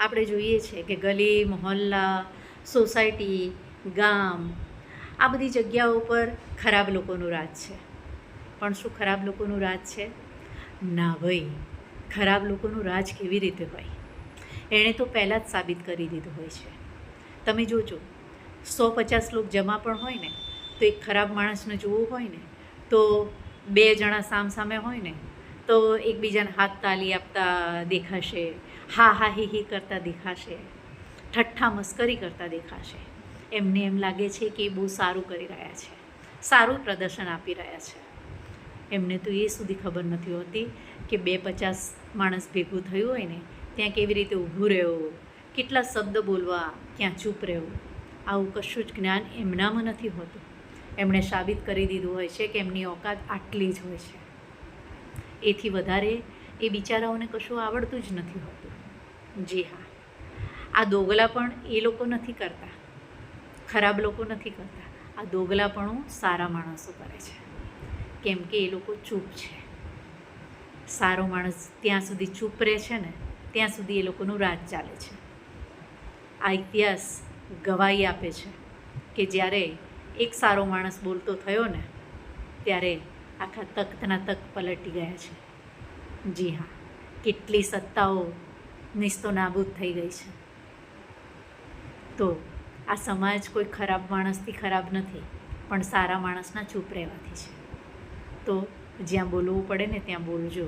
આપણે જોઈએ છે કે ગલી મહોલ્લા, સોસાયટી, ગામ, આ બધી જગ્યાઓ પર ખરાબ લોકોનું રાજ છે. પણ શું ખરાબ લોકોનું રાજ છે? ના ભાઈ, ખરાબ લોકોનું રાજ કેવી રીતે હોય? એણે તો પહેલાં જ સાબિત કરી દીધું હોય છે. તમે જોજો, 150 લોક જમા પણ હોય ને, તો એક ખરાબ માણસને જોવું હોય ને, તો 2 જણા સામસામે હોય ને, તો એકબીજાને હાથ તાલી આપતા દેખાશે, હા હા હી હી કરતા દેખાશે, ઠઠ્ઠા મસ્કરી કરતા દેખાશે. એમને એમ લાગે છે કે એ બહુ સારું કરી રહ્યા છે, સારું પ્રદર્શન આપી રહ્યા છે. એમને તો એ સુધી ખબર નથી હોતી કે 250 માણસ ભેગું થયું હોય ને, ત્યાં કેવી રીતે ઊભું રહેવું, કેટલા શબ્દ બોલવા, ક્યાં ચૂપ રહેવું. આવું કશું જ જ્ઞાન એમનામાં નથી હોતું. એમણે સાબિત કરી દીધું હોય છે કે એમની ઓકાત આટલી જ હોય છે. એથી વધારે એ બિચારાઓને કશું આવડતું જ નથી હોતું. જી હા, આ દોગલા પણ એ લોકો નથી કરતા, ખરાબ લોકો નથી કરતા. આ દોગલાપણું સારા માણસો કરે છે, કેમ કે એ લોકો ચૂપ છે. સારો માણસ ત્યાં સુધી ચૂપ રહે છે ને, ત્યાં સુધી એ લોકોનું રાજ ચાલે છે. આ ઇતિહાસ ગવાહી આપે છે કે જ્યારે એક સારો માણસ બોલતો થયો ને, ત્યારે આખા તખ્તના તખ્ત પલટી ગયા છે. જી હા, કેટલી સત્તાઓ નિસ્તો નાબૂદ થઈ ગઈ છે. તો આ સમાજ કોઈ ખરાબ માણસથી ખરાબ નથી, પણ સારા માણસના ચૂપ રહેવાથી છે. તો જ્યાં બોલવું પડે ને ત્યાં બોલજો.